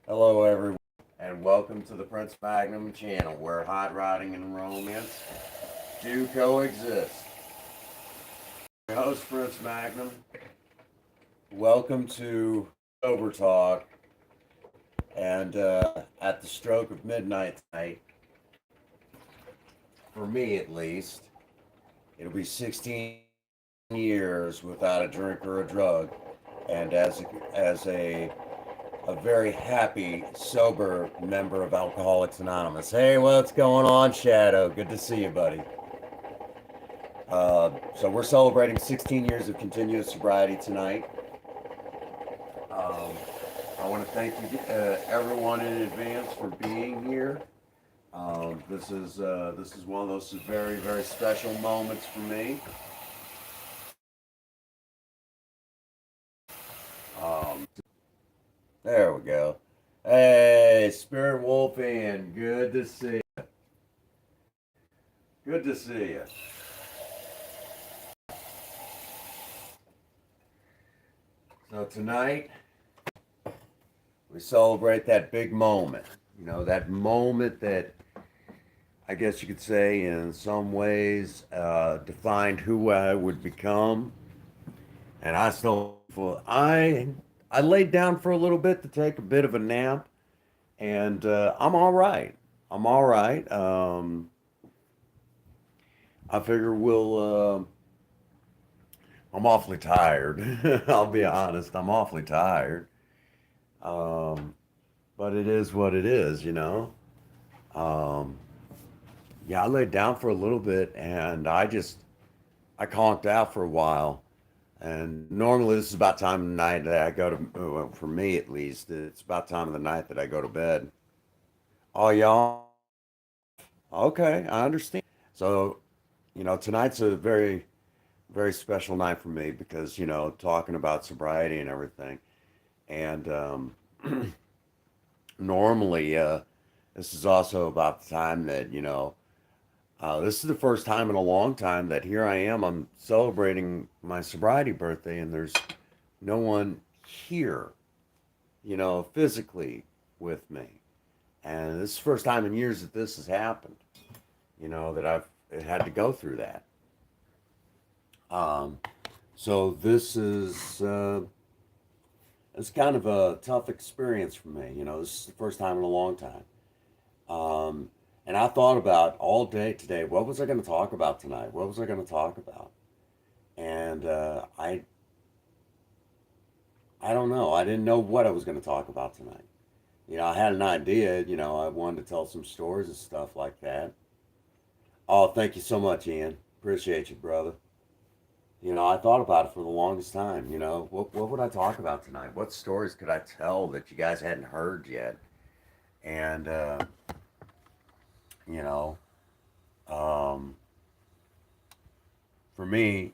Hello, everyone, and welcome to the Prince Magnum channel, where hot rodding and romance do coexist. Your host, Prince Magnum. Welcome to Sober Talk, and at the stroke of midnight tonight, for me at least, it'll be 16 years without a drink or a drug, and as a very happy, sober member of Alcoholics Anonymous. Hey, what's going on, Shadow? Good to see you, buddy. So we're celebrating 16 years of continuous sobriety tonight. Um, I want to thank you, everyone in advance for being here. This is one of those very very special moments for me. Um, there we go. Hey, Spirit Wolfian, good to see you. Good to see you. So tonight we celebrate that big moment. That moment that I guess you could say, in some ways, defined who I would become. And I laid down for a little bit to take a bit of a nap, and I'm all right. I'm all right. I figure I'm awfully tired. I'll be honest. I'm awfully tired. Um, but it is what it is. Um, yeah, I laid down for a little bit, and I conked out for a while. And normally this is about time of the night that I go to, well, for me at least, it's about time of the night that I go to bed. Oh, y'all? Okay, I understand. So, tonight's a very, very special night for me because, talking about sobriety and everything. And normally, this is also about the time that, this is the first time in a long time that here I am, I'm celebrating my sobriety birthday, and there's no one here, physically with me. And this is the first time in years that this has happened, that I've had to go through that. Um, so this is it's kind of a tough experience for me. This is the first time in a long time. Um, and I thought about all day today, what was I going to talk about tonight? What was I going to talk about? And I don't know. I didn't know what I was going to talk about tonight. I had an idea. I wanted to tell some stories and stuff like that. Oh, thank you so much, Ian. Appreciate you, brother. I thought about it for the longest time. What would I talk about tonight? What stories could I tell that you guys hadn't heard yet? And, you know, um, for me,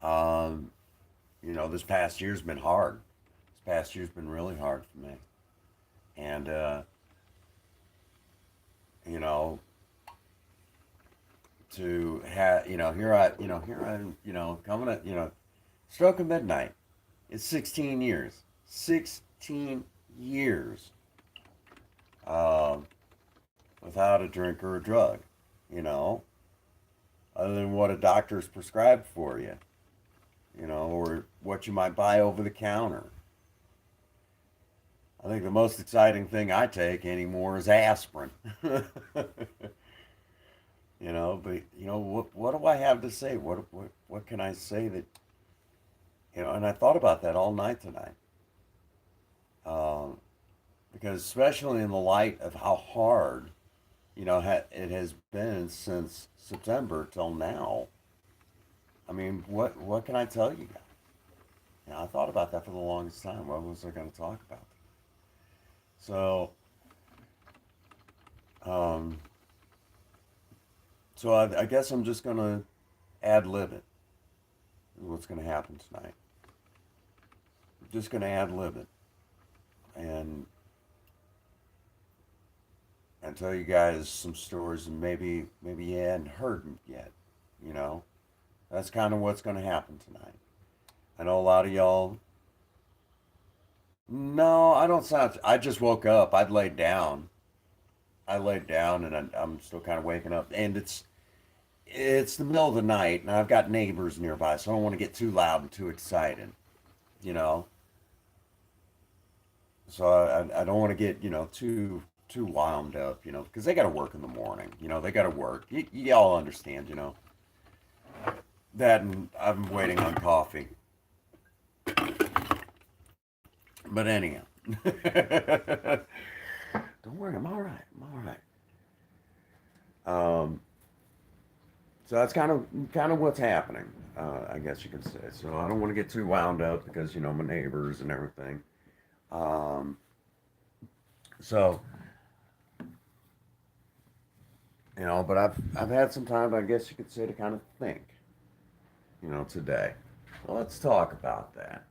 um, this past year's been hard. This past year's been really hard for me. And, you know, to have, here I, coming at, stroke of midnight. It's 16 years. 16 years uh, without a drink or a drug, you know, other than what a doctor's prescribed for you, or what you might buy over the counter. I think the most exciting thing I take anymore is aspirin. But what do I have to say? What can I say that, and I thought about that all night tonight. Um, because especially in the light of how hard, it has been since September till now. I mean, what can I tell you guys? I thought about that for the longest time. What was I going to talk about? So, um, I guess I'm just going to ad lib it. What's going to happen tonight? I'm just going to ad lib it and tell you guys some stories, and maybe you hadn't heard them yet. You know, that's kind of what's going to happen tonight. I know a lot of y'all No, I don't sound. I just woke up. I'd laid down. I laid down, and I'm still kind of waking up. And it's the middle of the night, and I've got neighbors nearby, so I don't want to get too loud and too excited. You know, so I don't want to get too wound up. Because they got to work in the morning. They got to work. Y'all understand. That, and I'm waiting on coffee. But anyhow, don't worry, I'm all right. I'm all right. Um, so that's kind of what's happening. I guess you can say. So I don't want to get too wound up because my neighbors and everything. Um, so but I've had some time, I guess you could say, to kind of think. Today. Well, let's talk about that.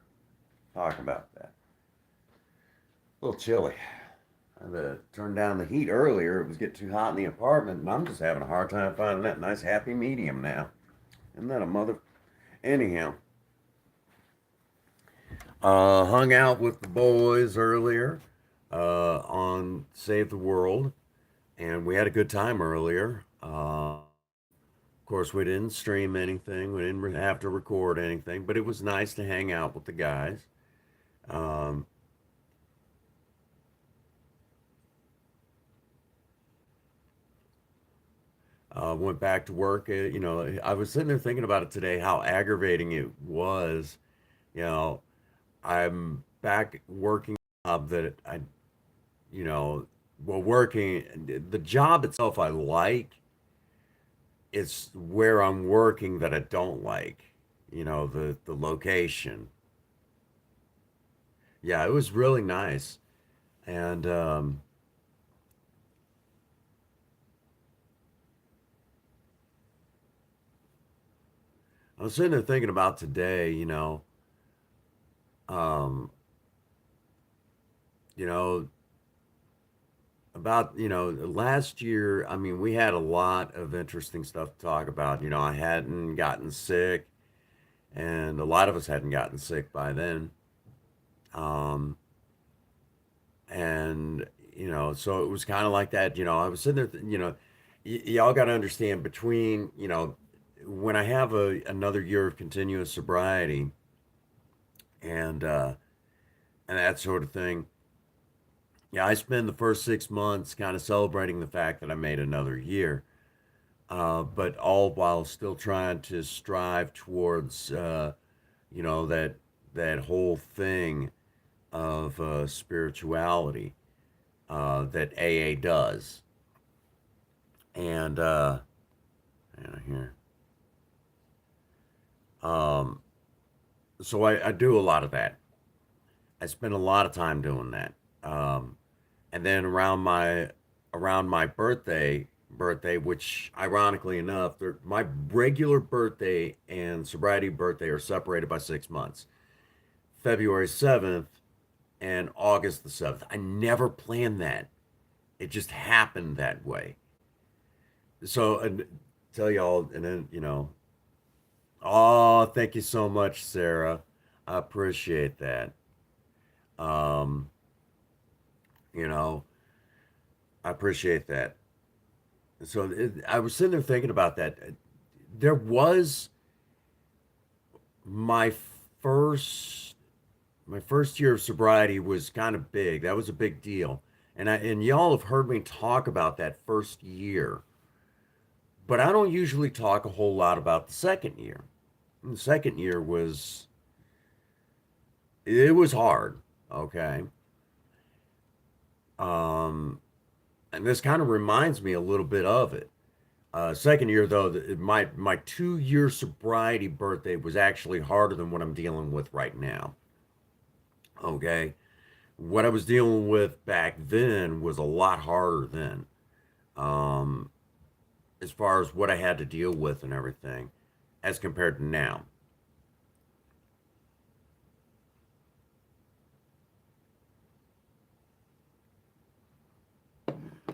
Talk about that. A little chilly. I had to turn down the heat earlier. It was getting too hot in the apartment, and I'm just having a hard time finding that nice happy medium now. Isn't that a mother? Anyhow, hung out with the boys earlier on Save the World, and we had a good time earlier. Of course, we didn't stream anything. We didn't have to record anything, but it was nice to hang out with the guys. Um, went back to work. I was sitting there thinking about it today, how aggravating it was. You know, I'm back working a job that you know, working the job itself I like. It's where I'm working that I don't like. The location. Yeah, it was really nice. And I was sitting there thinking about today. Um, you know, about last year. I mean, we had a lot of interesting stuff to talk about. I hadn't gotten sick, and a lot of us hadn't gotten sick by then. Um, and so it was kind of like that. I was sitting there. Y'all got to understand, between when I have another year of continuous sobriety and that sort of thing. Yeah, I spend the first 6 months kind of celebrating the fact that I made another year, but all while still trying to strive towards, that whole thing of spirituality that AA does. And here, um, so I do a lot of that. I spend a lot of time doing that. And then around my birthday, which ironically enough, my regular birthday and sobriety birthday are separated by 6 months. February 7th and August the 7th. I never planned that. It just happened that way. So, and tell y'all, and then oh, thank you so much, Sarah. I appreciate that. Um, you know, I appreciate that. So I was sitting there thinking about that. There was my first my first year of sobriety was kind of big. That was a big deal. And y'all have heard me talk about that first year, but I don't usually talk a whole lot about the second year. And the second year it was hard, okay? Um and this kind of reminds me a little bit of it. Second year though, my 2 year sobriety birthday was actually harder than what I'm dealing with right now. Okay, what I was dealing with back then was a lot harder then, um, as far as what I had to deal with and everything, as compared to now.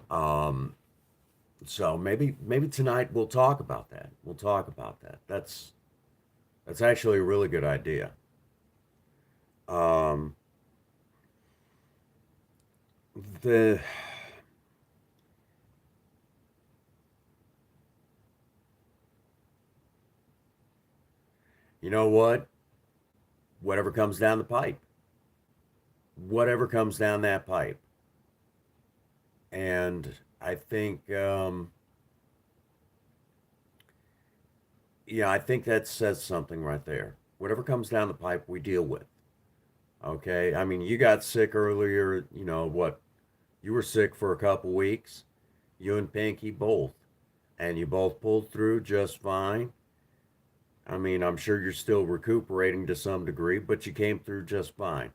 Um, so maybe tonight we'll talk about that. We'll talk about that. That's actually a really good idea. Um, The you know what? Whatever comes down the pipe, whatever comes down that pipe, and I think, yeah, I think that says something right there. Whatever comes down the pipe, we deal with. Okay, I mean, you got sick earlier. You know what? You were sick for a couple weeks. You and Pinky both, and you both pulled through just fine. I mean, I'm sure you're still recuperating to some degree, but you came through just fine.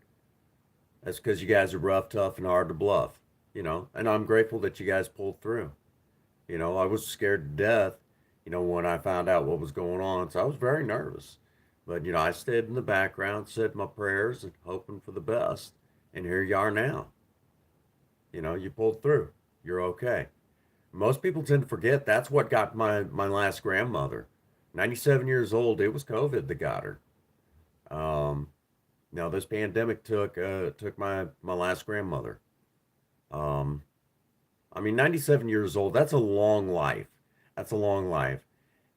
That's because you guys are rough, tough, and hard to bluff, and I'm grateful that you guys pulled through. I was scared to death, when I found out what was going on. So I was very nervous. But, I stayed in the background, said my prayers, and hoping for the best. And here you are now. You pulled through. You're okay. Most people tend to forget that's what got my last grandmother. 97 years old, it was COVID that got her. Um, Now this pandemic took my last grandmother. Um, I mean, 97 years old, that's a long life. That's a long life.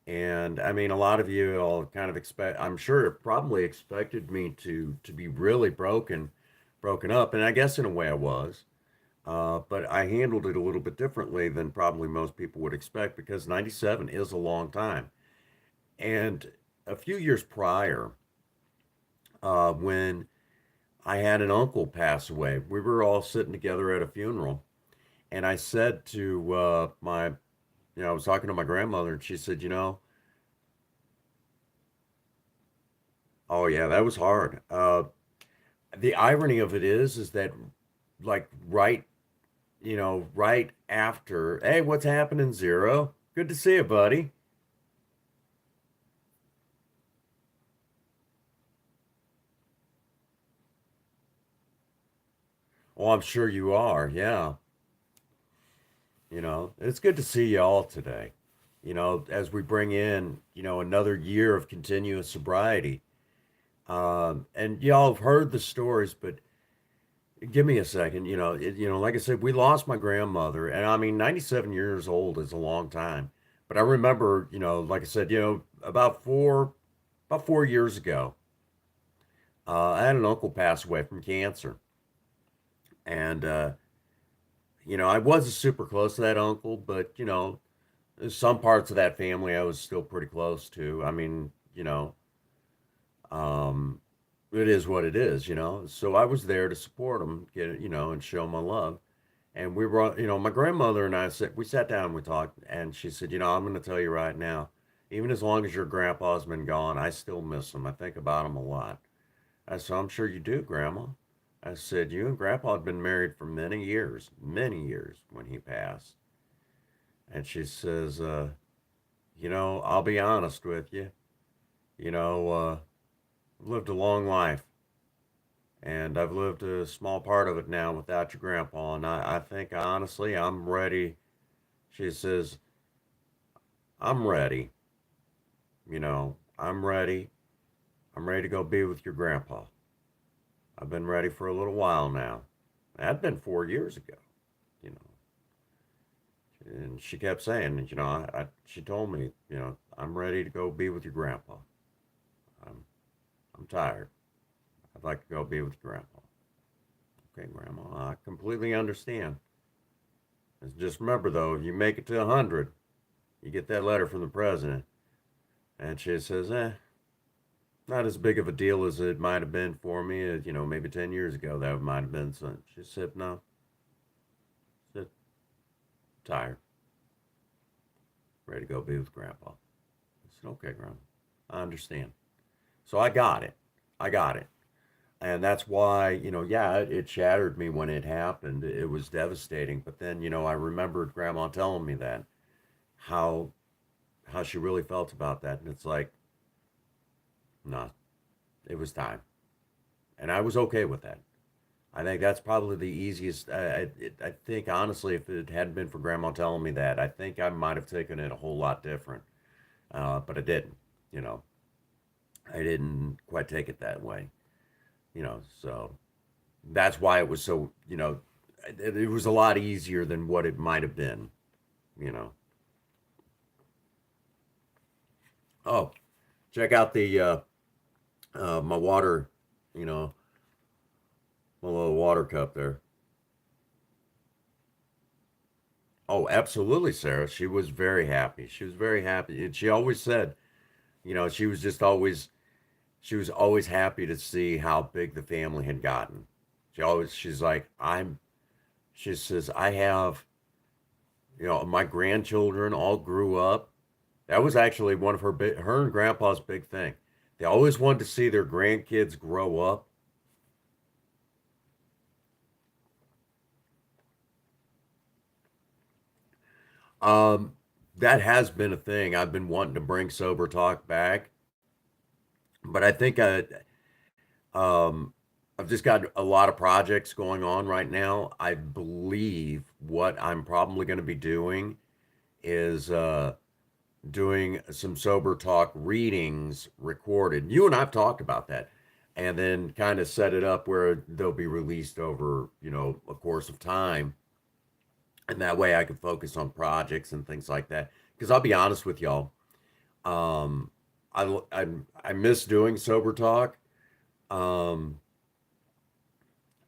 And I mean, a lot of you all kind of I'm sure probably expected me to be really broken up. And I guess in a way I was. But I handled it a little bit differently than probably most people would expect because 97 is a long time. And a few years prior, when I had an uncle pass away, we were all sitting together at a funeral. And I said to I was talking to my grandmother, and she said, oh yeah, that was hard. The irony of it is that like right after, hey, what's happening, Zero? Good to see you, buddy. Oh, I'm sure you are. Yeah. It's good to see you all today. As we bring in, another year of continuous sobriety. And y'all have heard the stories, but give me a second. Like I said, we lost my grandmother, and I mean, 97 years old is a long time. But I remember, like I said, about 4 years ago, I had an uncle pass away from cancer, and I wasn't super close to that uncle, but there's some parts of that family I was still pretty close to. I mean, um, it is what it is. So I was there to support him, and show my love. And we were, my grandmother and we sat down and we talked, and she said, I'm going to tell you right now, even as long as your grandpa's been gone, I still miss him. I think about him a lot. I said, I'm sure you do, Grandma. I said, you and Grandpa had been married for many years when he passed. And she says, I'll be honest with you. I've lived a long life, and I've lived a small part of it now without your grandpa. And I think honestly, I'm ready. She says, I'm ready. I'm ready. I'm ready to go be with your grandpa. I've been ready for a little while now. That'd been 4 years ago, you know. And she kept saying, she told me, I'm ready to go be with your grandpa. I'm, I'm tired. I'd like to go be with your grandpa. Okay, Grandma, I completely understand. Just remember, though, if you make it to 100, you get that letter from the president. And she says, not as big of a deal as it might have been for me, maybe 10 years ago, that might have been something. She said, no, she said, tired, ready to go be with Grandpa. I said, okay, Grandma, I understand. So I got it. I got it. And that's why, yeah, it shattered me when it happened. It was devastating. But then, I remembered Grandma telling me that, how how she really felt about that. And it's like, no, it was time. And I was okay with that. I think that's probably the easiest. I think, honestly, if it hadn't been for Grandma telling me that, I think I might have taken it a whole lot different. But I didn't, you know. I didn't quite take it that way, So that's why it was so, it was a lot easier than what it might have been, you know. Oh, check out the my water, you know, my little water cup there. Oh, absolutely, Sarah. She was very happy. She was very happy. And she always said, she was just always she was always happy to see how big the family had gotten. She's like, she says, I have, my grandchildren all grew up. That was actually one of her and grandpa's big thing. They always wanted to see their grandkids grow up. Um, that has been a thing. I've been wanting to bring sober talk back, but I think um, I've just got a lot of projects going on right now. I believe what I'm probably going to be doing is doing some sober talk readings recorded. You and I've talked about that, and then kind of set it up where they'll be released over, a course of time, and that way I can focus on projects and things like that. Because I'll be honest with y'all, um, I miss doing sober talk. Um,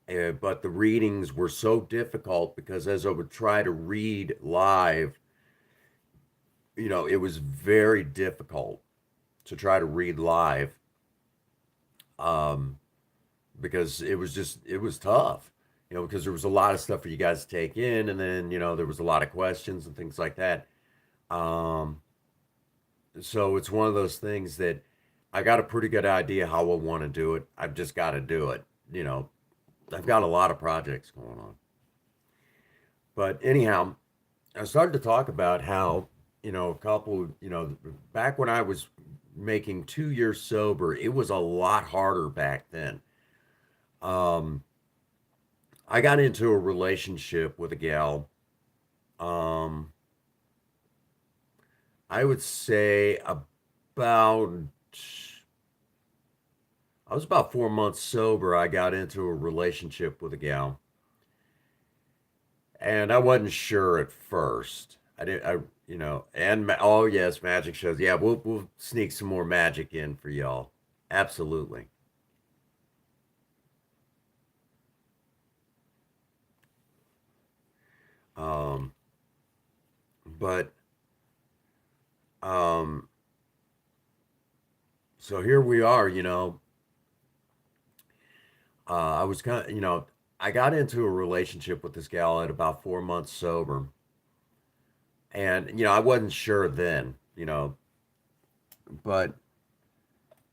but the readings were so difficult because as I would try to read live, it was very difficult to try to read live, um, because it was tough, because there was a lot of stuff for you guys to take in, and then there was a lot of questions and things like that. Um, so it's one of those things that I got a pretty good idea how I want to do it. I've just got to do it. You know, I've got a lot of projects going on. But anyhow, I started to talk about how, a couple, back when I was making 2 years sober, it was a lot harder back then. Um, I got into a relationship with a gal. Um, I would say about, I was about 4 months sober. I got into a relationship with a gal, and I wasn't sure at first. I didn't, oh yes, magic shows. Yeah, we'll sneak some more magic in for y'all. Absolutely. Um, but um, so here we are. I was kind of, I got into a relationship with this gal at about 4 months sober, and I wasn't sure then, but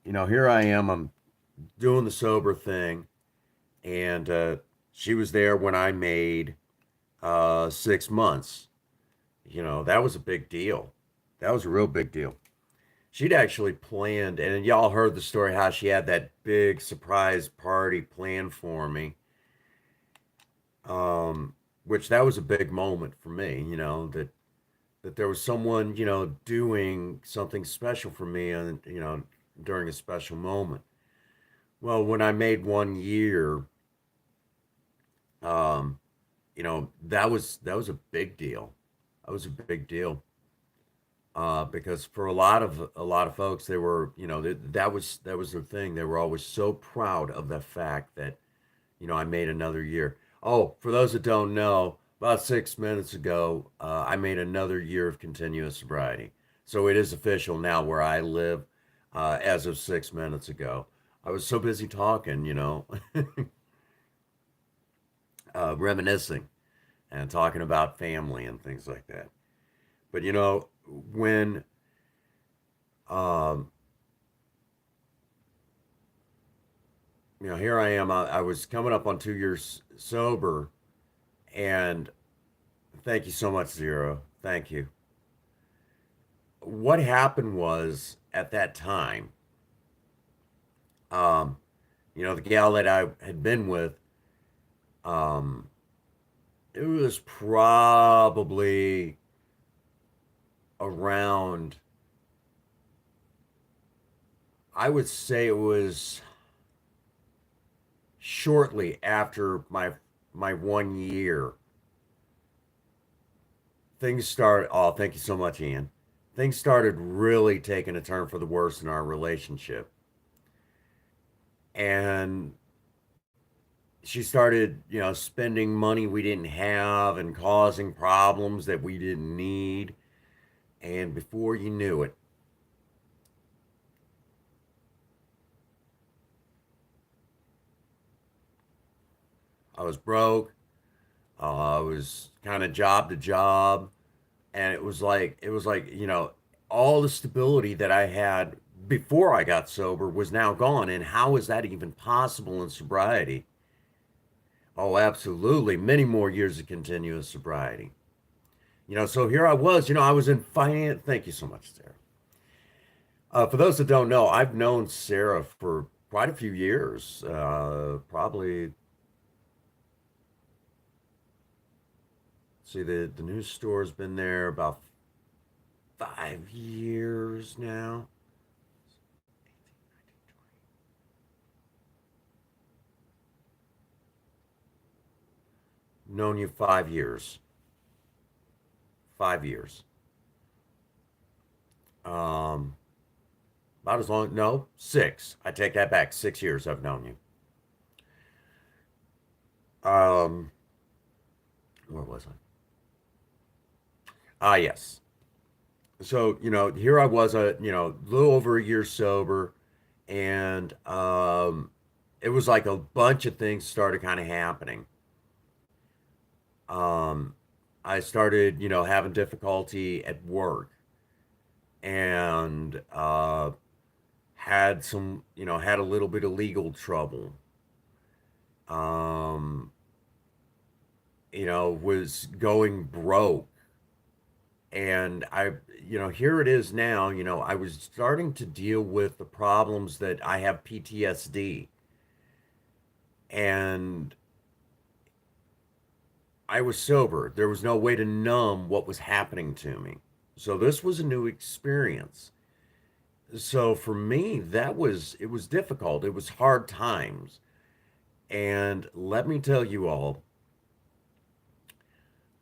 here I am. I'm doing the sober thing, and she was there when I made 6 months. That was a big deal. That was a real big deal. She'd actually planned, and y'all heard the story how she had that big surprise party planned for me. Which that was a big moment for me, that there was someone, doing something special for me, and during a special moment. Well, when I made 1 year, um, that was a big deal. That was a big deal. Because for a lot of folks, they were, that was the thing. They were always so proud of the fact that, I made another year. Oh, for those that don't know, about 6 minutes ago, I made another year of continuous sobriety. So it is official now where I live, as of 6 minutes ago. I was so busy talking, reminiscing and talking about family and things like that. But when um, here I am. I was coming up on 2 years sober, and thank you so much, Zero. Thank you. What happened was at that time, um, the gal that I had been with, um, it was probably around, I would say it was shortly after my my 1 year, things started. Oh, thank you so much, Ian. Things started really taking a turn for the worse in our relationship. And she started, spending money we didn't have and causing problems that we didn't need. And before you knew it, I was broke. I was kind of job to job, and it was like all the stability that I had before I got sober was now gone. And how is that even possible in sobriety? Oh, absolutely, many more years of continuous sobriety. So here I was. I was in finance. Thank you so much, Sarah. For those that don't know, I've known Sarah for quite a few years. Probably, see, the new store's been there about 5 years now. Known you 5 years. 5 years. Um, about as long. No, six. I take that back. 6 years I've known you. Um, where was I? Ah, yes. So here I was, a little over a year sober, and it was like a bunch of things started kind of happening. Um, I started, having difficulty at work, and had a little bit of legal trouble. Um, was going broke, and here it is now. I was starting to deal with the problems that I have PTSD, and I was sober. There was no way to numb what was happening to me. So this was a new experience. So for me, it was difficult. It was hard times. And let me tell you all,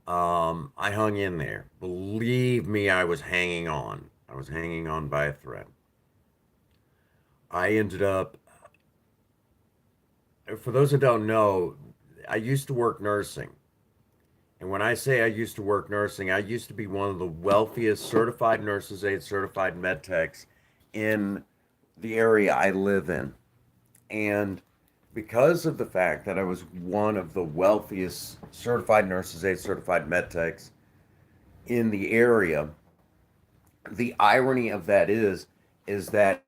I hung in there. Believe me, I was hanging on. I was hanging on by a thread. I ended up, for those that don't know, I used to work nursing. And when I say I used to work nursing, I used to be one of the wealthiest certified nurses aide, certified med techs in the area I live in. And because of the fact that I was one of the wealthiest certified nurses aide, certified med techs in the area, the irony of that is that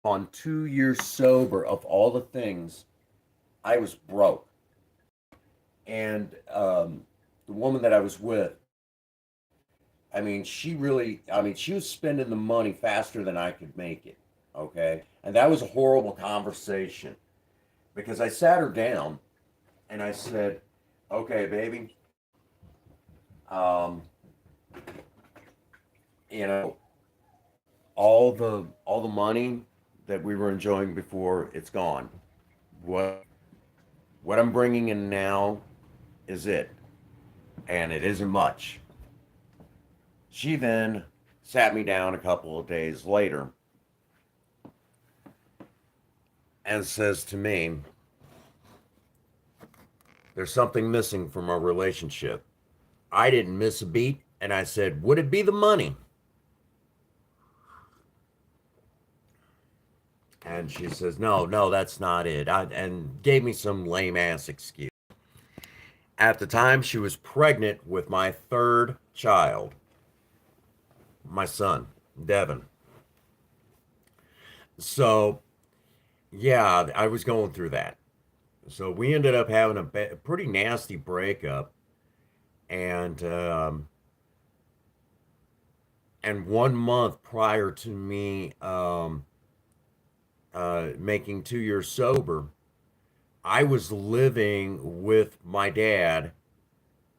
on 2 years sober of all the things, I was broke. And the woman that I was with, she was spending the money faster than I could make it. Okay. And that was a horrible conversation because I sat her down and I said, okay, baby, um, you know, all the money that we were enjoying before, it's gone. What I'm bringing in now is it, and it isn't much. She then sat me down a couple of days later and says to me, there's something missing from our relationship. I didn't miss a beat, and I said, would it be the money? And she says, no, no, that's not it. And gave me some lame ass excuse. At the time, she was pregnant with my third child, my son, Devin. So, yeah, I was going through that. So we ended up having a pretty nasty breakup, and 1 month prior to me making 2 years sober, I was living with my dad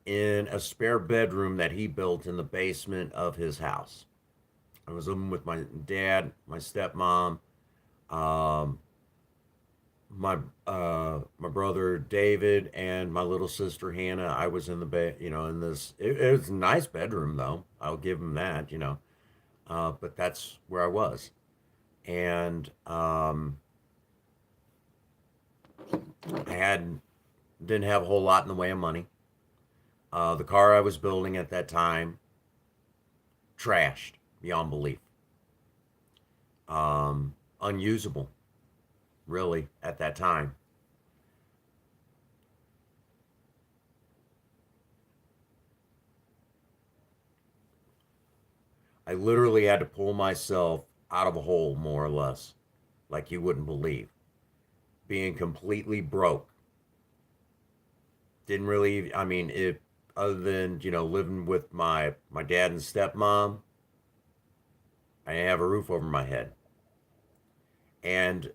in a spare bedroom that he built in the basement of his house. I was living with my dad, my stepmom, um, my my brother David and my little sister Hannah. I was in the bed, in this. It was a nice bedroom though. I'll give him that. But that's where I was, and I had didn't have a whole lot in the way of money. The car I was building at that time trashed beyond belief, unusable, really at that time. I literally had to pull myself out of a hole, more or less, like you wouldn't believe. Being completely broke. Didn't really, I mean, it, other than, living with my dad and stepmom, I didn't have a roof over my head. And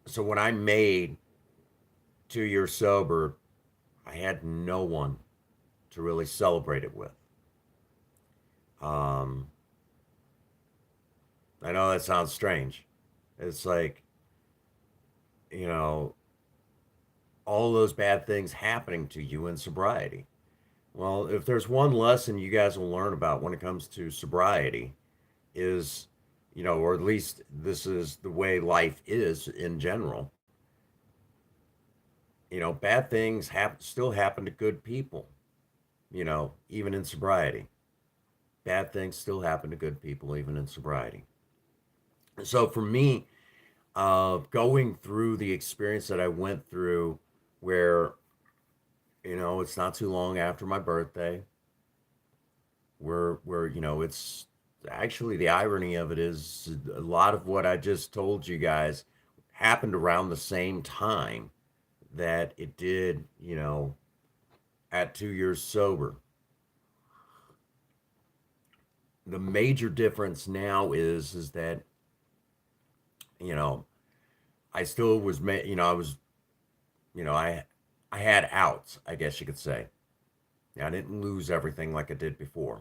so when I made 2 years sober, I had no one to really celebrate it with. Um, I know that sounds strange. It's like, you know, all those bad things happening to you in sobriety. Well, if there's one lesson you guys will learn about when it comes to sobriety, is, or at least this is the way life is in general, bad things still happen to good people, even in sobriety. Bad things still happen to good people, even in sobriety. So for me, going through the experience that I went through, where, it's not too long after my birthday, where it's actually, the irony of it is a lot of what I just told you guys happened around the same time that it did, at 2 years sober. The major difference now is that, you know I still was I was, I had outs, I guess you could say. I didn't lose everything like I did before.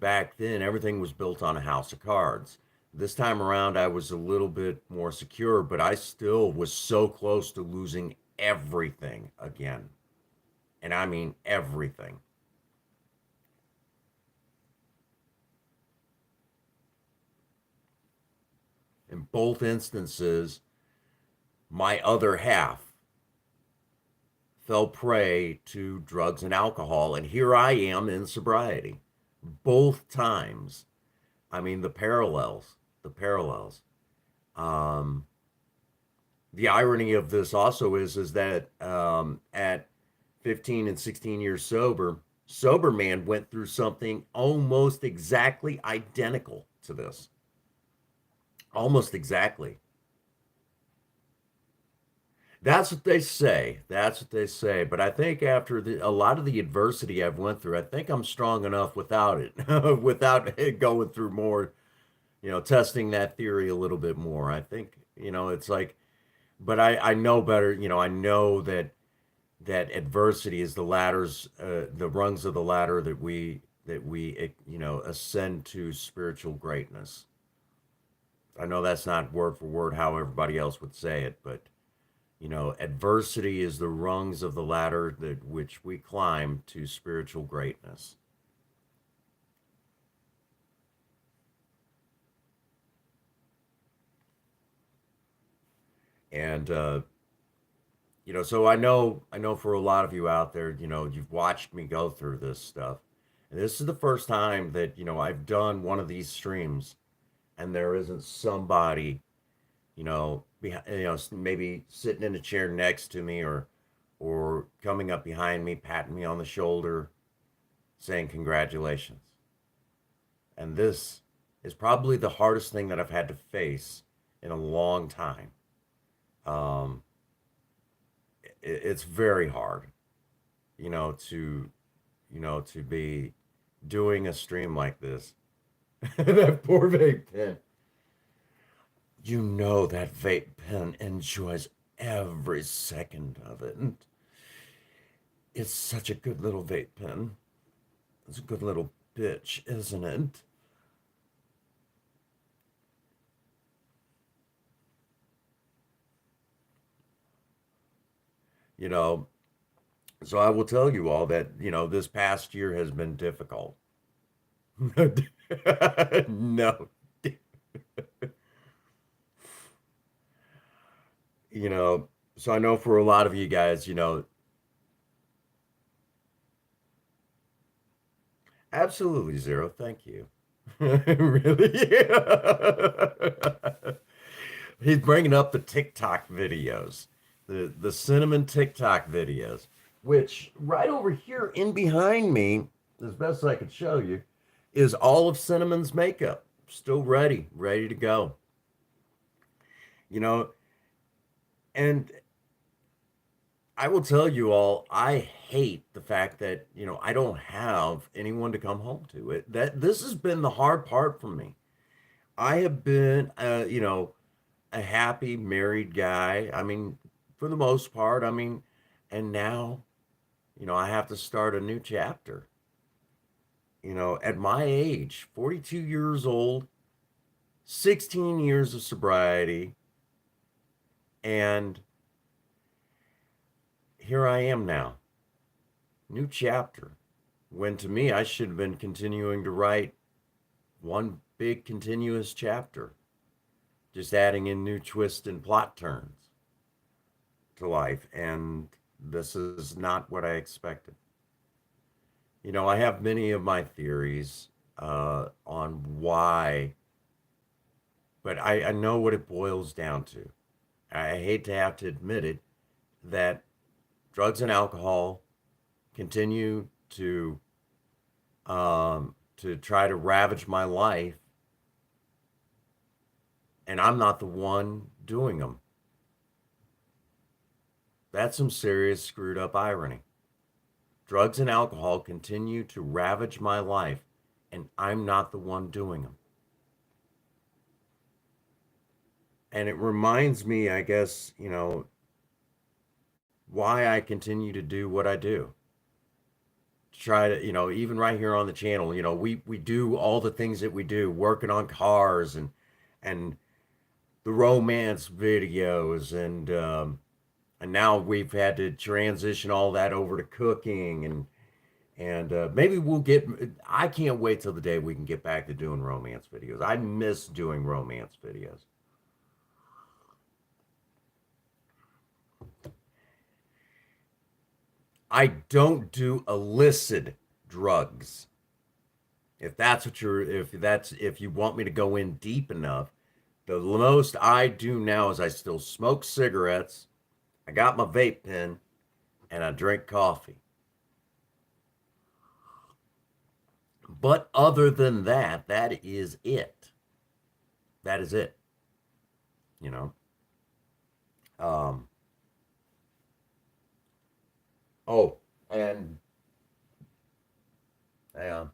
Back then everything was built on a house of cards. This time around I was a little bit more secure, but I still was so close to losing everything again. And I mean everything. In both instances, my other half fell prey to drugs and alcohol, and here I am in sobriety. Both times. I mean, the parallels. Um, the irony of this also is that, at 15 and 16 years sober, sober man went through something almost exactly identical to this. Almost exactly. That's what they say. That's what they say. But I think after a lot of the adversity I've went through, I think I'm strong enough without it, without it going through more, testing that theory a little bit more. I think, it's like, but I know better. I know that adversity is the rungs of the ladder that we ascend to spiritual greatness. I know that's not word for word how everybody else would say it, but adversity is the rungs of the ladder that which we climb to spiritual greatness. And so I know for a lot of you out there, you've watched me go through this stuff. And this is the first time that, I've done one of these streams and there isn't somebody, maybe sitting in a chair next to me, or coming up behind me, patting me on the shoulder, saying congratulations. And this is probably the hardest thing that I've had to face in a long time. Um, it's very hard, to be doing a stream like this. That poor vape pen. That vape pen enjoys every second of it. And it's such a good little vape pen. It's a good little bitch, isn't it? You know, so I will tell you all that, this past year has been difficult. No, you know, so I know for a lot of you guys, absolutely zero. Thank you. Really? He's bringing up the TikTok videos, the cinnamon TikTok videos, which right over here in behind me, as best I could show you, is all of Cinnamon's makeup, still ready to go. You know, and I will tell you all, I hate the fact that, I don't have anyone to come home to. That this has been the hard part for me. I have been, a happy married guy. I mean, for the most part, I mean, and now, I have to start a new chapter. At my age, 42 years old, 16 years of sobriety, and here I am now. New chapter. When to me, I should have been continuing to write one big continuous chapter, just adding in new twists and plot turns to life. And this is not what I expected. I have many of my theories on why, but I know what it boils down to. I hate to have to admit it that drugs and alcohol continue to try to ravage my life, and I'm not the one doing them. That's some serious screwed up irony. Drugs and alcohol continue to ravage my life, and I'm not the one doing them. And it reminds me, I guess, why I continue to do what I do. Try to, even right here on the channel, we do all the things that we do, working on cars and the romance videos and now we've had to transition all that over to cooking and maybe we'll get. I can't wait till the day we can get back to doing romance videos. I miss doing romance videos. I don't do illicit drugs. If you want me to go in deep enough, the most I do now is I still smoke cigarettes. I got my vape pen and I drink coffee. But other than that, that is it. That is it. You know. Um, oh, and hang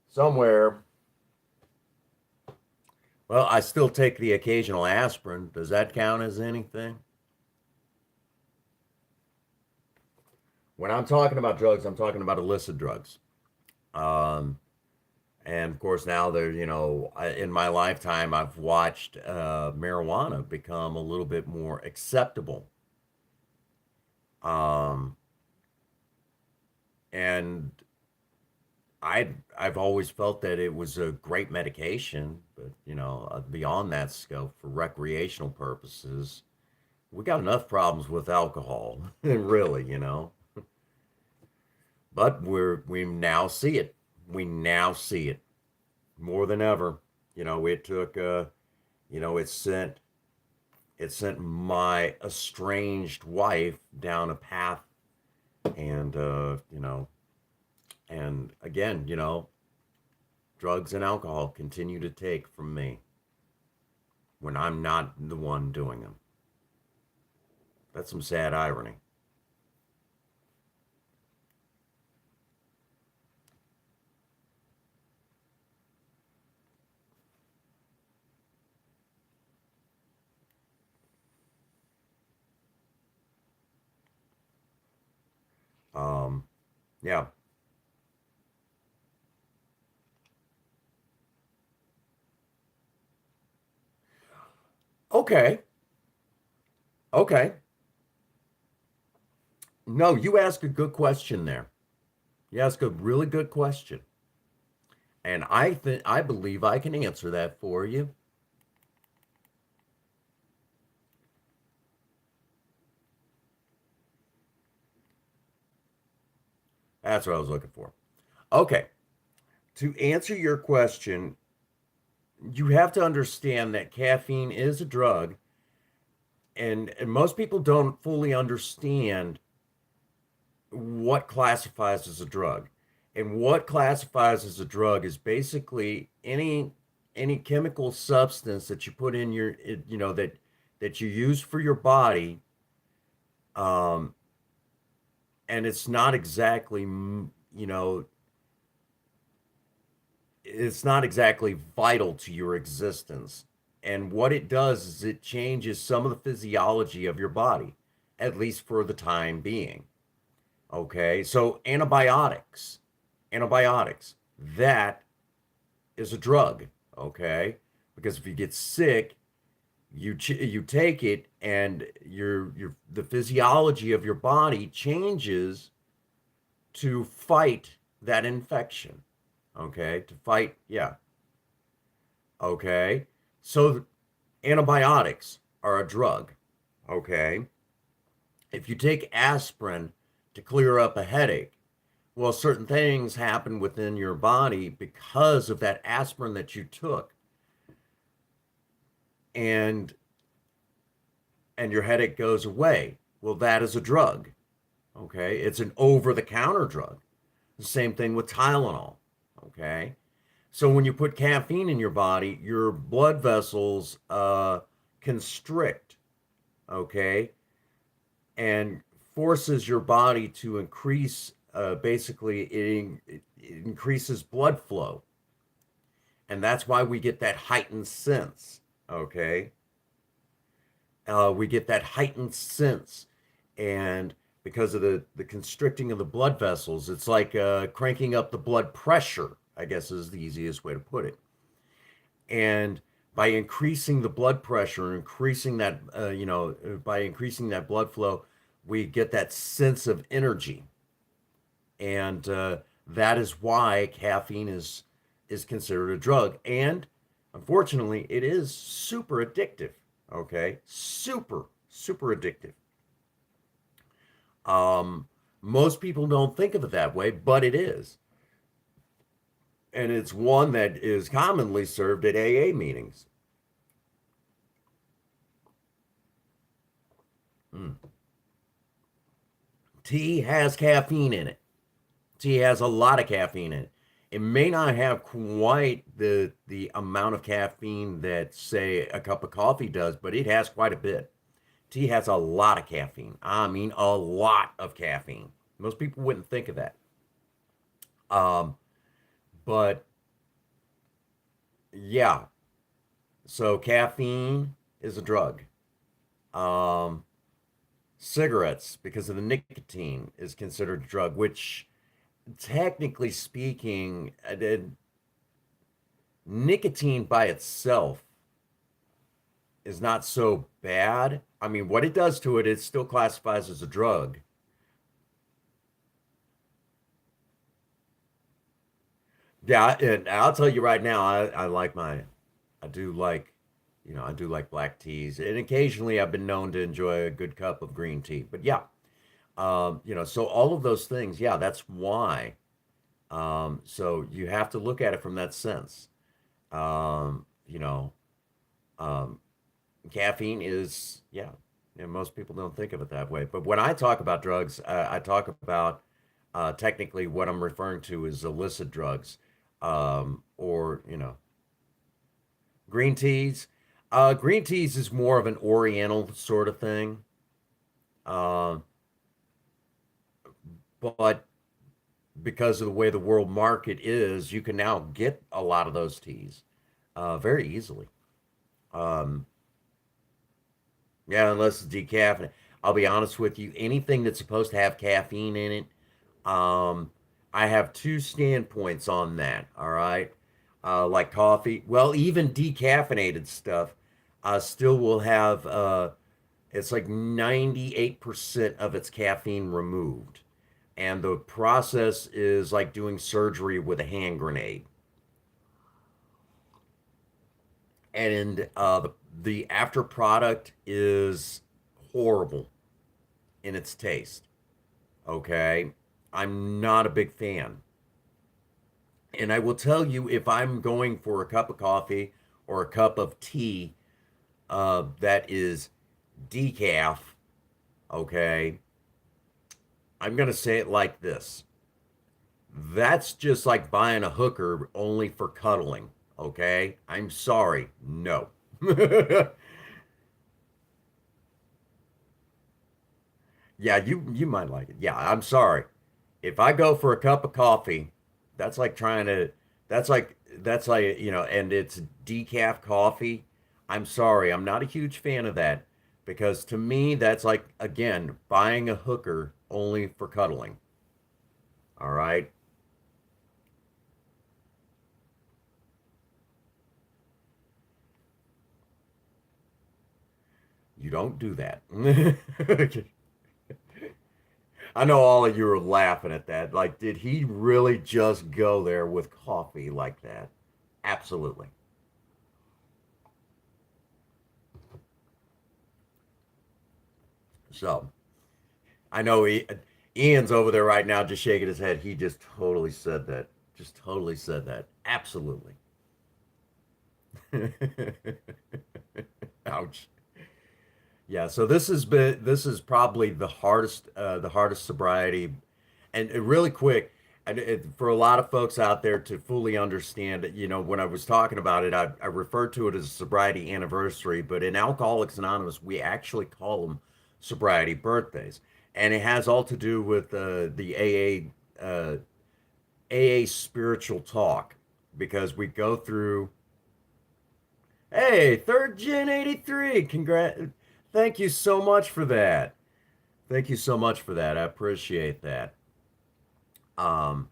somewhere. Well, I still take the occasional aspirin. Does that count as anything? When I'm talking about drugs, I'm talking about illicit drugs. Um, and of course, now in my lifetime, I've watched marijuana become a little bit more acceptable. Um, and I've always felt that it was a great medication, but beyond that scope for recreational purposes, we got enough problems with alcohol, really, But we now see it. We now see it more than ever. It took it sent my estranged wife down a path, and and again, drugs and alcohol continue to take from me when I'm not the one doing them. That's some sad irony. Um, yeah. Okay. Okay. No, you ask a good question there. You ask a really good question. And I believe I can answer that for you. That's what I was looking for. Okay. To answer your question, you have to understand that caffeine is a drug, and most people don't fully understand what classifies as a drug. And what classifies as a drug is basically any chemical substance that you put in that you use for your body, um, and it's not exactly it's not exactly vital to your existence. And what it does is it changes some of the physiology of your body, at least for the time being. Okay, so antibiotics, that is a drug. Okay, because if you get sick, you take it, and the physiology of your body changes to fight that infection. Okay, to fight, yeah. Okay, so antibiotics are a drug. Okay, if you take aspirin to clear up a headache, well, certain things happen within your body because of that aspirin that you took, and your headache goes away. Well, that is a drug. Okay, it's an over-the-counter drug. The same thing with Tylenol. Okay, so when you put caffeine in your body, your blood vessels constrict. Okay, and forces your body to increase. Basically, it increases blood flow, and that's why we get that heightened sense. Okay, we get that heightened sense, and because of the constricting of the blood vessels, it's like cranking up the blood pressure, I guess is the easiest way to put it. And by increasing the blood pressure, increasing that, by increasing that blood flow, we get that sense of energy. And that is why caffeine is considered a drug. And unfortunately, it is super addictive. Okay, super addictive. Um, Most people don't think of it that way, but it is. And it's one that is commonly served at AA meetings. Mm. Tea has caffeine in it. Tea has a lot of caffeine in it. It may not have quite the amount of caffeine that, say, a cup of coffee does, but it has quite a bit. Tea has a lot of caffeine. I mean, a lot of caffeine. Most people wouldn't think of that. Um, but yeah, so caffeine is a drug. Um, Cigarettes, because of the nicotine, is considered a drug, which technically speaking, nicotine by itself is not so bad. I mean, what it does to it, it still classifies as a drug. Yeah, and I'll tell you right now, I do like, I do like black teas, and occasionally I've been known to enjoy a good cup of green tea. But yeah, so all of those things, yeah, that's why. So you have to look at it from that sense. Um, you know, um, Caffeine is, yeah, most people don't think of it that way. But when I talk about drugs, I talk about technically what I'm referring to is illicit drugs, or green teas. Green teas is more of an Oriental sort of thing, uh, but because of the way the world market is, you can now get a lot of those teas very easily. Um, Yeah, unless it's decaffeinated. I'll be honest with you, anything that's supposed to have caffeine in it, I have two standpoints on that. All right. Like coffee, well, even decaffeinated stuff, still will have It's like 98% of its caffeine removed. And the process is like doing surgery with a hand grenade. And the after product is horrible in its taste. Okay. I'm not a big fan. And I will tell you, if I'm going for a cup of coffee or a cup of tea that is decaf, okay, I'm going to say it like this. That's just like buying a hooker only for cuddling, okay? I'm sorry. No. Yeah, you might like it. Yeah, I'm sorry. If I go for a cup of coffee, that's like trying to that's like, and it's decaf coffee. I'm sorry. I'm not a huge fan of that because to me that's like again buying a hooker only for cuddling. All right? You don't do that. I know all of you are laughing at that. Like, did he really just go there with coffee like that? Absolutely. So, I know Ian's over there right now just shaking his head. He just totally said that. Just totally said that. Absolutely. Ouch. Yeah, so this is probably the hardest sobriety, and really quick, and for a lot of folks out there to fully understand it, when I was talking about it, I referred to it as a sobriety anniversary, but in Alcoholics Anonymous, we actually call them sobriety birthdays, and it has all to do with the AA spiritual talk because we go through. Hey, third gen 83. Thank you so much for that. Thank you so much for that. I appreciate that. It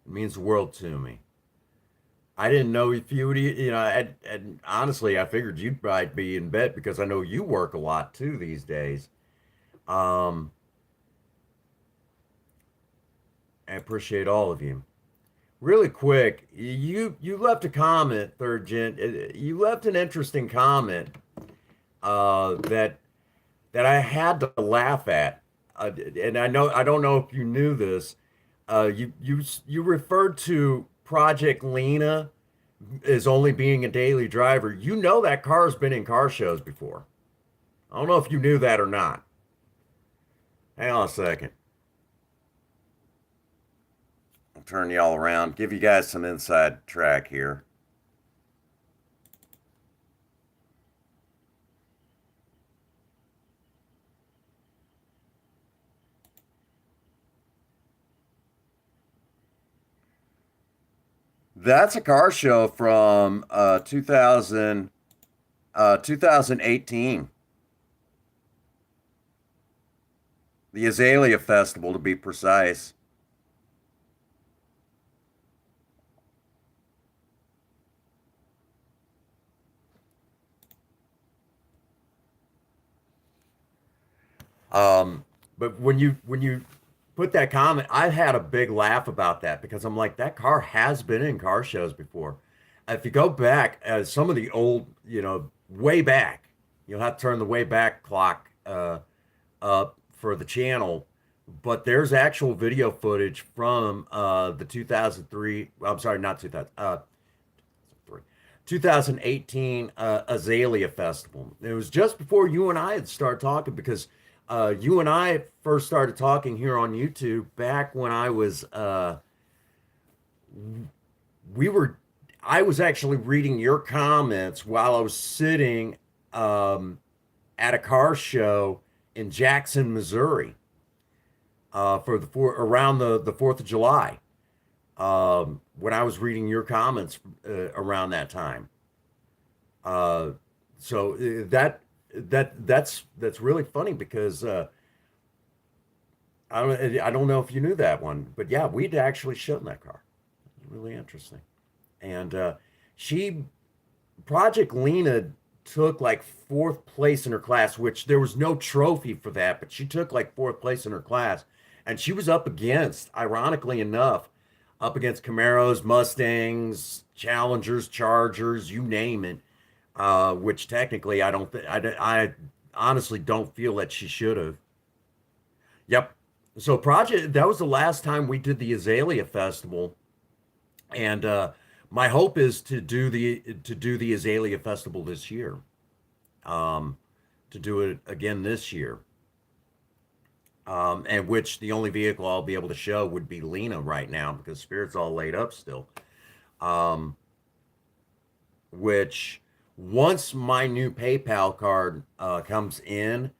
means the world to me. I didn't know if you would, and honestly, I figured you'd probably be in bed because I know you work a lot too these days. Um, I appreciate all of you. Really quick, you left a comment, third gen. You left an interesting comment that I had to laugh at, and I don't know if you knew this. You referred to Project Lena as only being a daily driver. You know that car's been in car shows before. I don't know if you knew that or not. Hang on a second. I'll turn y'all around, give you guys some inside track here. That's a car show from 2018, the Azalea Festival to be precise. Um, but when you put that comment, I had a big laugh about that because I'm like, that car has been in car shows before. If you go back, some of the old, way back, you'll have to turn the way back clock up for the channel. But there's actual video footage from the 2003. I'm sorry, not 2000. 2018 Azalea Festival. It was just before you and I had started talking because you and I first started talking here on YouTube back when we were, I was actually reading your comments while I was sitting um, at a car show in Jackson, Missouri, for around the 4th of July. When I was reading your comments around that time. Uh, so that's really funny because I don't know if you knew that one, but yeah, we'd actually shown that car. Really interesting. And she Project Lena. took like fourth place in her class, which there was no trophy for that, but she took like fourth place in her class. And she was up against, ironically enough, up against Camaros, Mustangs, Challengers, Chargers, you name it. Which technically I don't, I honestly don't feel that she should have. Yep. So project that was the last time we did the Azalea Festival, and my hope is to do the Azalea Festival this year. Um, to do it again this year. And which the only vehicle I'll be able to show would be Lena right now because Spirit's all laid up still. Um, which once my new PayPal card comes in,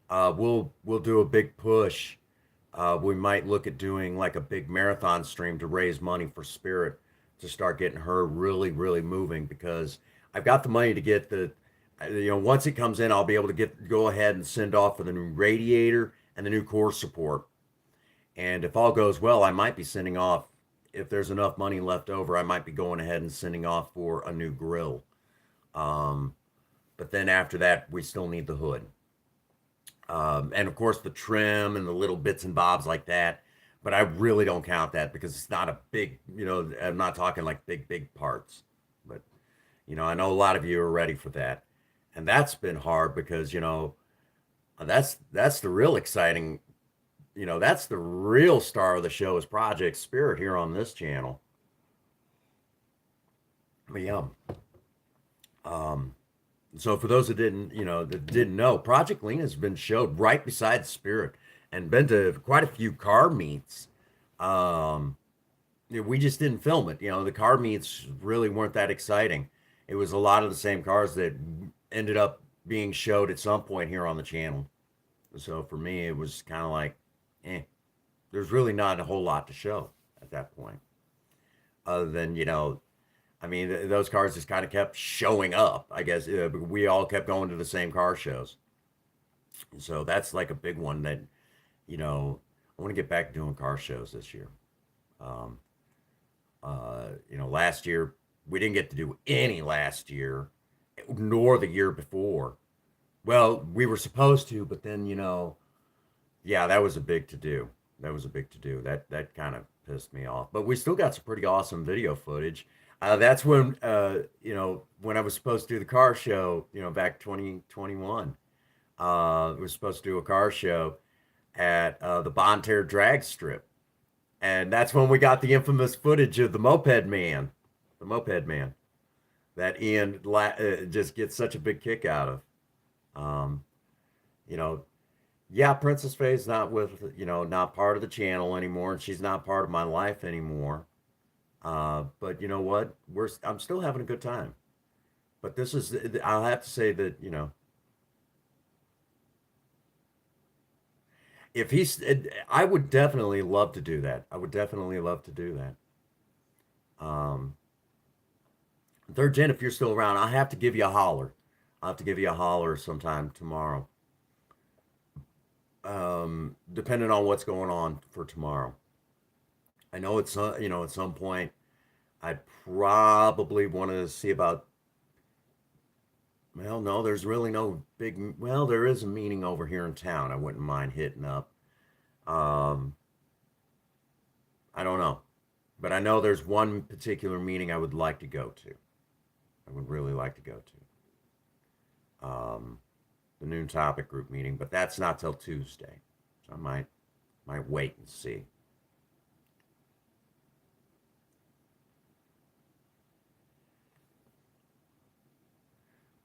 we'll do a big push. We might look at doing like a big marathon stream to raise money for Spirit to start getting her really, really moving because I've got the money to get once it comes in, I'll be able to go ahead and send off for the new radiator and the new core support. And if all goes well, I might be sending off, if there's enough money left over, I might be going ahead and sending off for a new grill. Um, but then after that, we still need the hood. And of course, the trim and the little bits and bobs like that. But I really don't count that because it's not a big, I'm not talking like big, big parts. But, I know a lot of you are ready for that. And that's been hard because, that's the real exciting, that's the real star of the show is Project Spirit here on this channel. But yeah. Um, so for those that didn't know, Project Lena has been showed right beside Spirit and been to quite a few car meets. Um, we just didn't film it. The car meets really weren't that exciting. It was a lot of the same cars that ended up being showed at some point here on the channel. So for me, it was kind of like, eh, there's really not a whole lot to show at that point, other than I mean, those cars just kind of kept showing up. I guess we all kept going to the same car shows. So that's like a big one that, I want to get back to doing car shows this year. Um, last year we didn't get to do any last year, nor the year before. Well, we were supposed to, but then yeah, that was a big to do. That was a big to do. That kind of pissed me off. But we still got some pretty awesome video footage. That's when when I was supposed to do the car show, back 2021. We were supposed to do a car show at the Bonterre drag strip. And that's when we got the infamous footage of the moped man that Ian just gets such a big kick out of. Um, you know, yeah, Princess Faye's not not part of the channel anymore, and she's not part of my life anymore. But you know what? I'm still having a good time. But I'll have to say that, if I would definitely love to do that. I would definitely love to do that. Um, Third Gen, if you're still around, I'll have to give you a holler. I'll have to give you a holler sometime tomorrow. Depending on what's going on for tomorrow. I know it's at some point I'd probably want to see about. Well, no, there's really no big. Well, there is a meeting over here in town. I wouldn't mind hitting up. Um, I don't know, but I know there's one particular meeting I would like to go to. I would really like to go to. The noon topic group meeting, but that's not till Tuesday, so I might wait and see.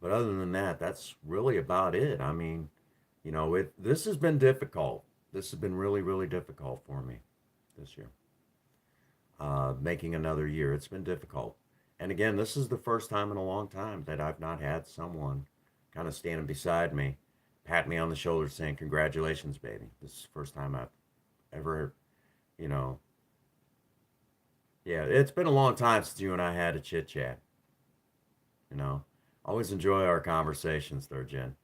But other than that, that's really about it. I mean, this has been difficult. This has been really, really difficult for me this year. Making another year, it's been difficult. And again, this is the first time in a long time that I've not had someone kind of standing beside me, pat me on the shoulder saying, "Congratulations, baby." This is the first time I've ever, you know, yeah, it's been a long time since you and I had a chit chat, you know. Always enjoy our conversations, Third Gen.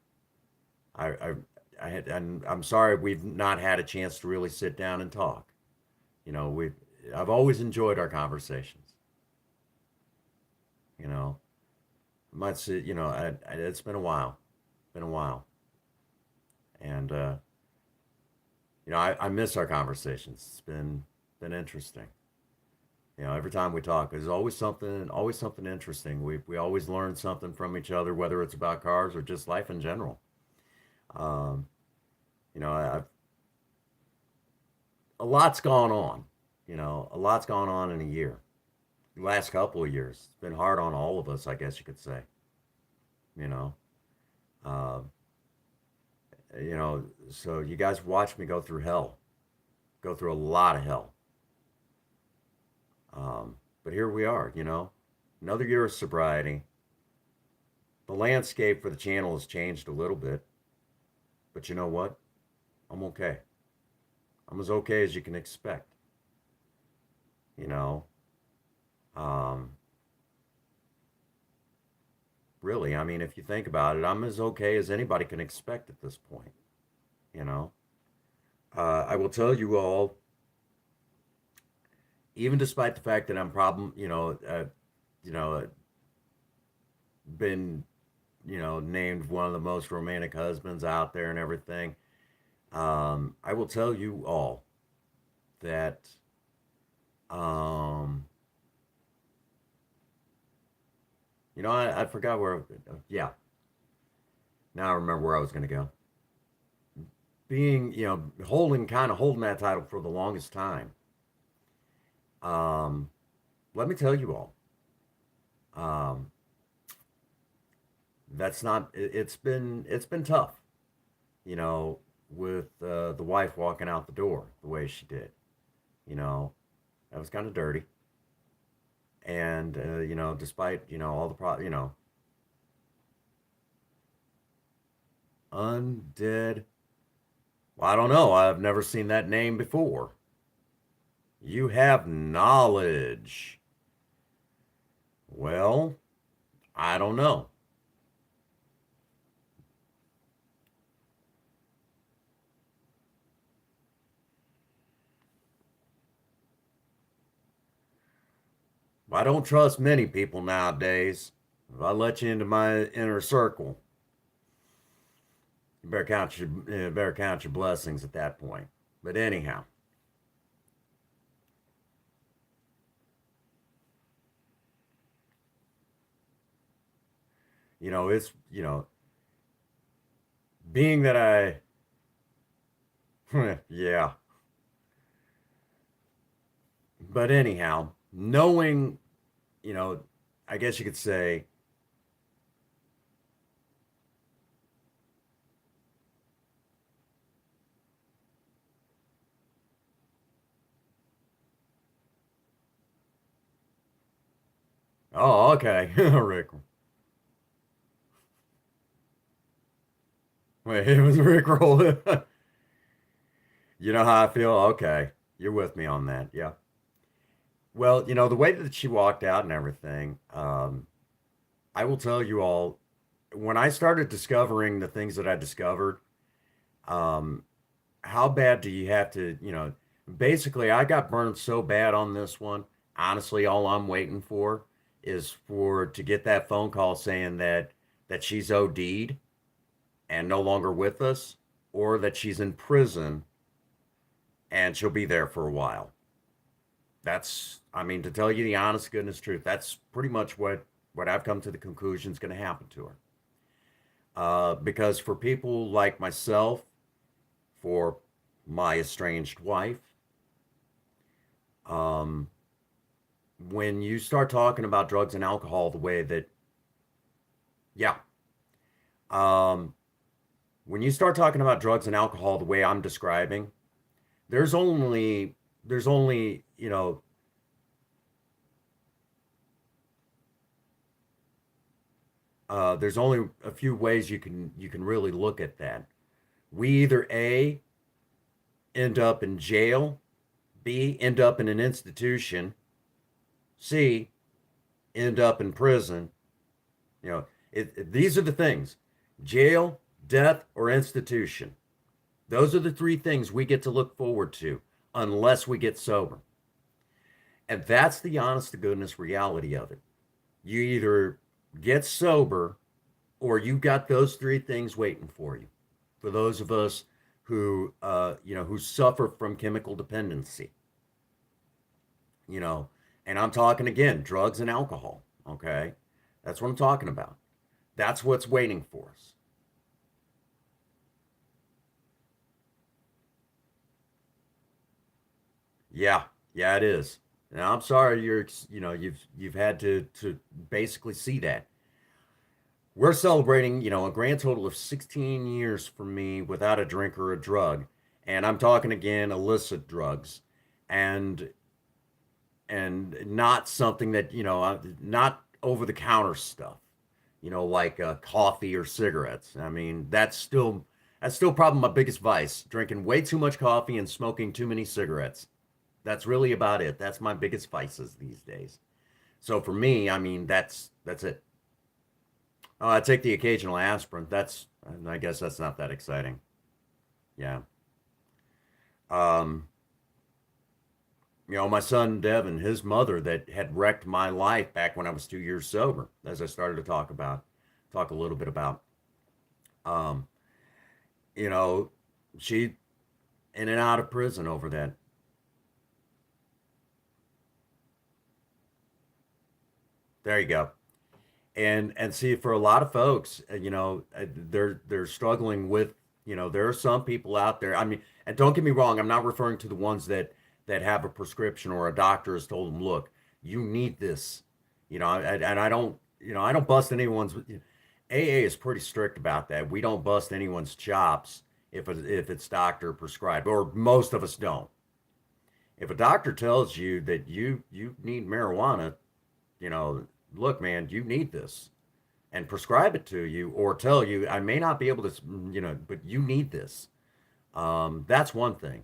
I, I, and I'm sorry we've not had a chance to really sit down and talk. I've always enjoyed our conversations, you know. might say, it's been a while, and I miss our conversations. It's been interesting. Every time we talk, there's always something interesting. We always learn something from each other, whether it's about cars or just life in general. Um, I've a lot's gone on. A lot's gone on in a year. The last couple of years, it's been hard on all of us, I guess you could say. You know, uh, so you guys watched me go through hell, go through a lot of hell. But here we are. Another year of sobriety. The landscape for the channel has changed a little bit, but you know what? I'm okay. I'm as okay as you can expect. You know, um, really, I mean, if you think about it, I'm as okay as anybody can expect at this point. You know, I will tell you all, even despite the fact that I'm you know, been, named one of the most romantic husbands out there and everything. I will tell you all that, um, I forgot where. Yeah, now I remember where I was going to go. Being, holding that title for the longest time. Um, Let me tell you all. Um, that's not. It's been tough. You know, with the wife walking out the door the way she did. You know, that was kind of dirty. And despite all the undead. Well, I don't know. I've never seen that name before. You have knowledge. Well, I don't know. I don't trust many people nowadays. If I let you into my inner circle, you better count your blessings at that point. But anyhow, it's being that I yeah. But anyhow, knowing, you know, I guess you could say, oh, okay, Rick. Wait, it was Rick Roll. You know how I feel? Okay, you're with me on that. Yeah. Well, the way that she walked out and everything, I will tell you all, when I started discovering the things that I discovered, um, how bad do you have to, basically, I got burned so bad on this one. Honestly, all I'm waiting for is for to get that phone call saying that she's OD'd and no longer with us, or that she's in prison and she'll be there for a while. I mean, to tell you the honest goodness truth, that's pretty much what I've come to the conclusion is going to happen to her. Because for people like myself, for my estranged wife, um, when you start talking about drugs and alcohol the way that, yeah, um, when you start talking about drugs and alcohol the way I'm describing, there's only there's only there's only a few ways you can really look at that. We either A, end up in jail, B, end up in an institution, C, end up in prison. These are the things: jail, death, or institution. Those are the three things we get to look forward to unless we get sober. And that's the honest to goodness reality of it. You either get sober, or you got those three things waiting for you. For those of us who, who suffer from chemical dependency, you know, and I'm talking again, drugs and alcohol. Okay, that's what I'm talking about. That's what's waiting for us. Yeah, yeah, it is. Now I'm sorry you've had to basically see that. We're celebrating, a grand total of 16 years for me without a drink or a drug. And I'm talking again illicit drugs and not something that, not over the counter stuff, like coffee or cigarettes. I mean, that's still probably my biggest vice, drinking way too much coffee and smoking too many cigarettes. That's really about it. That's my biggest vices these days. So for me, I mean, that's it. Oh, I take the occasional aspirin. I guess that's not that exciting. Yeah. Um, my son Devin, his mother that had wrecked my life back when I was 2 years sober, as I started to talk a little bit about. Um, you know, she in and out of prison over that. There you go. And see, for a lot of folks, they're struggling with, there are some people out there. I mean, and don't get me wrong, I'm not referring to the ones that have a prescription or a doctor has told them, look, you need this. And I don't bust anyone's. AA is pretty strict about that. We don't bust anyone's chops if it's doctor prescribed, or most of us don't. If a doctor tells you that you need marijuana, you know, look, man, you need this and prescribe it to you or tell you, I may not be able to, but you need this. That's one thing.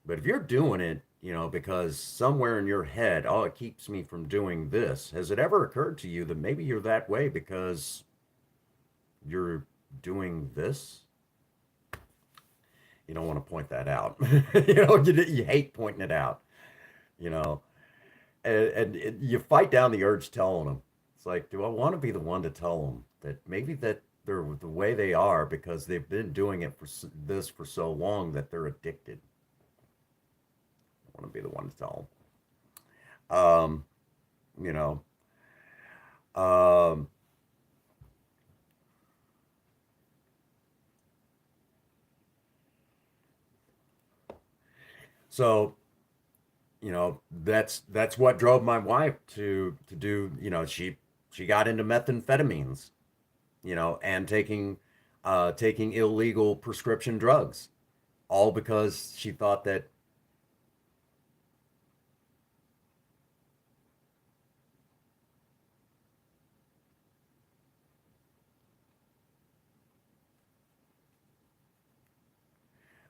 But if you're doing it, because somewhere in your head, oh, it keeps me from doing this, has it ever occurred to you that maybe you're that way because you're doing this? You don't want to point that out. You hate pointing it out, you know, and you fight down the urge telling them. It's like, do I want to be the one to tell them that maybe that they're the way they are because they've been doing it for this for so long that they're addicted? I want to be the one to tell them. You know, um, so that's what drove my wife to do. She got into methamphetamines, and taking illegal prescription drugs, all because she thought that.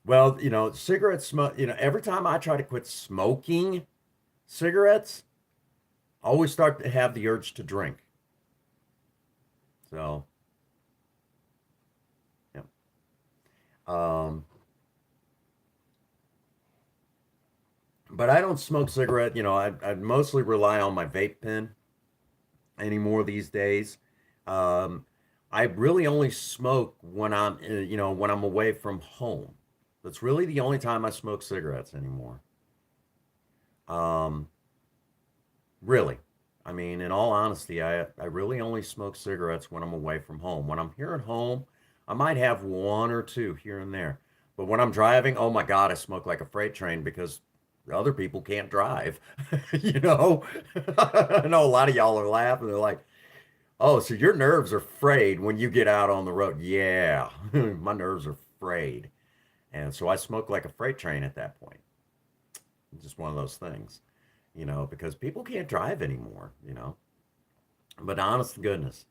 Well, cigarette smoke, every time I try to quit smoking cigarettes, I always start to have the urge to drink. So, yeah. Um, but I don't smoke cigarette. I mostly rely on my vape pen anymore these days. Um, I really only smoke when I'm away from home. That's really the only time I smoke cigarettes anymore. Um, Really. I mean, in all honesty, I really only smoke cigarettes when I'm away from home. When I'm here at home, I might have one or two here and there. But when I'm driving, oh my God, I smoke like a freight train because other people can't drive. You know? I know a lot of y'all are laughing. They're like, oh, so your nerves are frayed when you get out on the road. Yeah, my nerves are frayed. And so I smoke like a freight train at that point. It's just one of those things, because people can't drive anymore. But honest to goodness,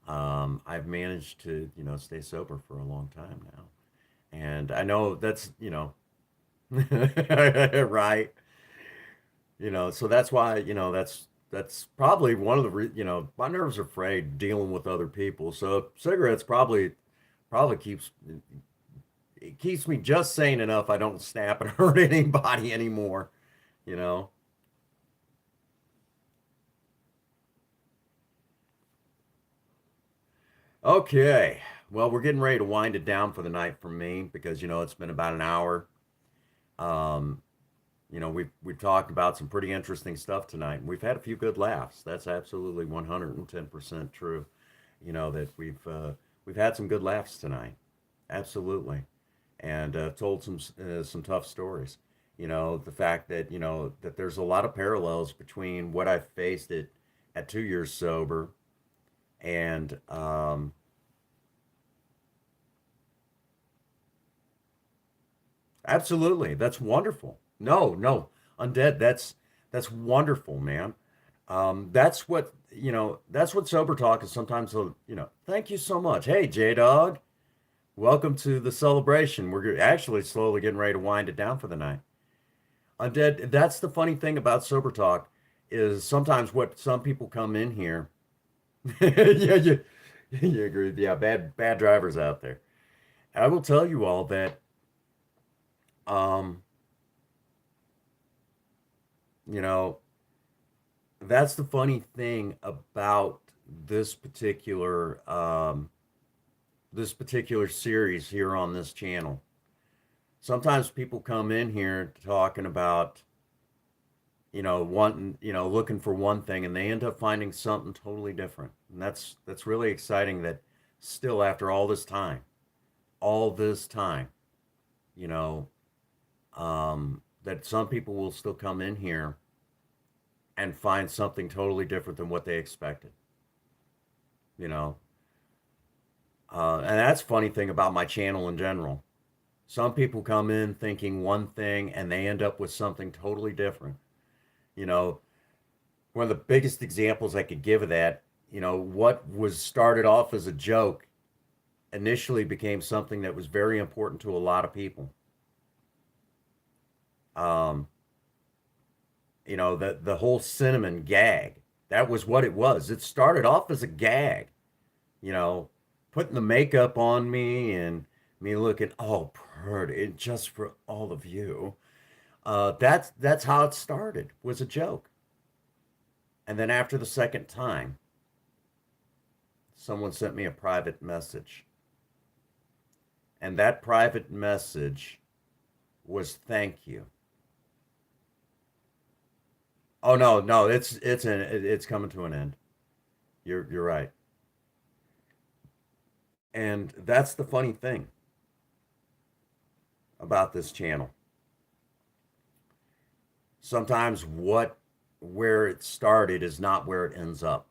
I've managed to, stay sober for a long time now. And I know that's, right. So that's why, that's probably one of the, my nerves are frayed dealing with other people. So cigarettes probably it keeps me just sane enough I don't snap and hurt anybody anymore, you know. Okay. Well, we're getting ready to wind it down for the night for me because it's been about an hour. Um, we've talked about some pretty interesting stuff tonight. And we've had a few good laughs. That's absolutely 110% true. That we've had some good laughs tonight. Absolutely. And told some tough stories. The fact that that there's a lot of parallels between what I faced at 2 years sober and absolutely. That's wonderful. No, no, undead. That's wonderful, man. That's what That's what sober talk is sometimes. Thank you so much. Hey, J Dog, welcome to the celebration. We're actually slowly getting ready to wind it down for the night. Undead. That's the funny thing about sober talk is sometimes what some people come in here. Yeah, you agree. Yeah, bad drivers out there. I will tell you all that. Um, you know, that's the funny thing about this particular this particular series here on this channel. Sometimes people come in here talking about looking for one thing and they end up finding something totally different. And that's really exciting that still after all this time, you know, that some people will still come in here and find something totally different than what they expected. You know, and that's a funny thing about my channel in general. Some people come in thinking one thing and they end up with something totally different. You know, one of the biggest examples I could give of that, what was started off as a joke initially became something that was very important to a lot of people. Um, the whole cinnamon gag, that was what it was. It started off as a gag, you know, putting the makeup on me and me looking all pretty just for all of you. That's how it started, was a joke. And then after the second time, someone sent me a private message. And that private message was thank you. Oh no, no, it's coming to an end. You're right. And that's the funny thing about this channel. Sometimes where it started is not where it ends up.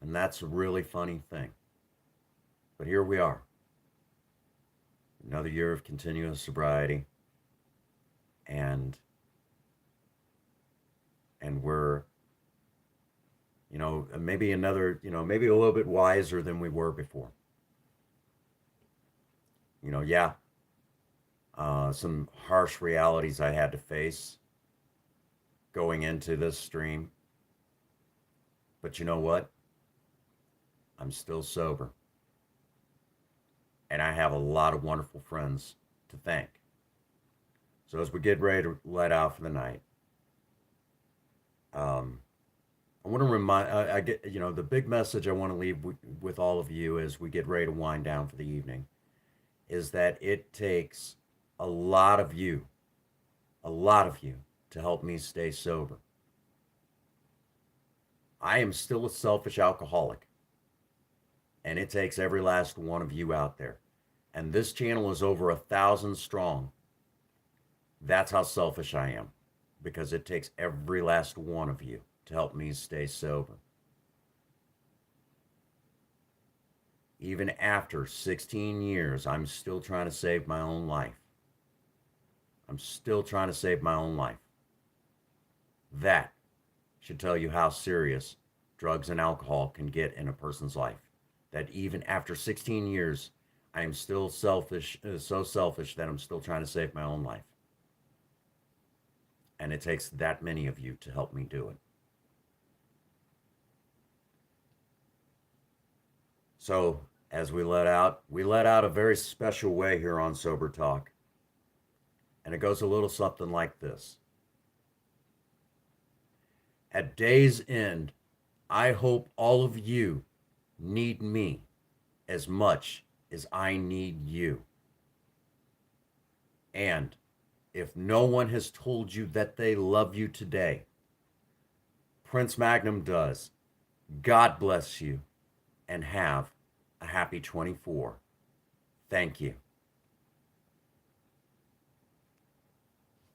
And that's a really funny thing. But here we are. Another year of continuous sobriety and we're maybe maybe a little bit wiser than we were before. Yeah, some harsh realities I had to face going into this stream. But you know what? I'm still sober. And I have a lot of wonderful friends to thank. So as we get ready to let out for the night, um, I want to remind, I get, the big message I want to leave with all of you as we get ready to wind down for the evening is that it takes a lot of you, a lot of you to help me stay sober. I am still a selfish alcoholic, and it takes every last one of you out there. And this channel is over 1,000 strong. That's how selfish I am, because it takes every last one of you to help me stay sober. Even after 16 years, I'm still trying to save my own life. I'm still trying to save my own life. That should tell you how serious drugs and alcohol can get in a person's life. That even after 16 years, I am still selfish, so selfish that I'm still trying to save my own life. And it takes that many of you to help me do it. So, as we let out a very special way here on Sober Talk. And it goes a little something like this. At day's end, I hope all of you need me as much as I need you. And if no one has told you that they love you today, Prince Magnum does. God bless you and have a happy 24. Thank you.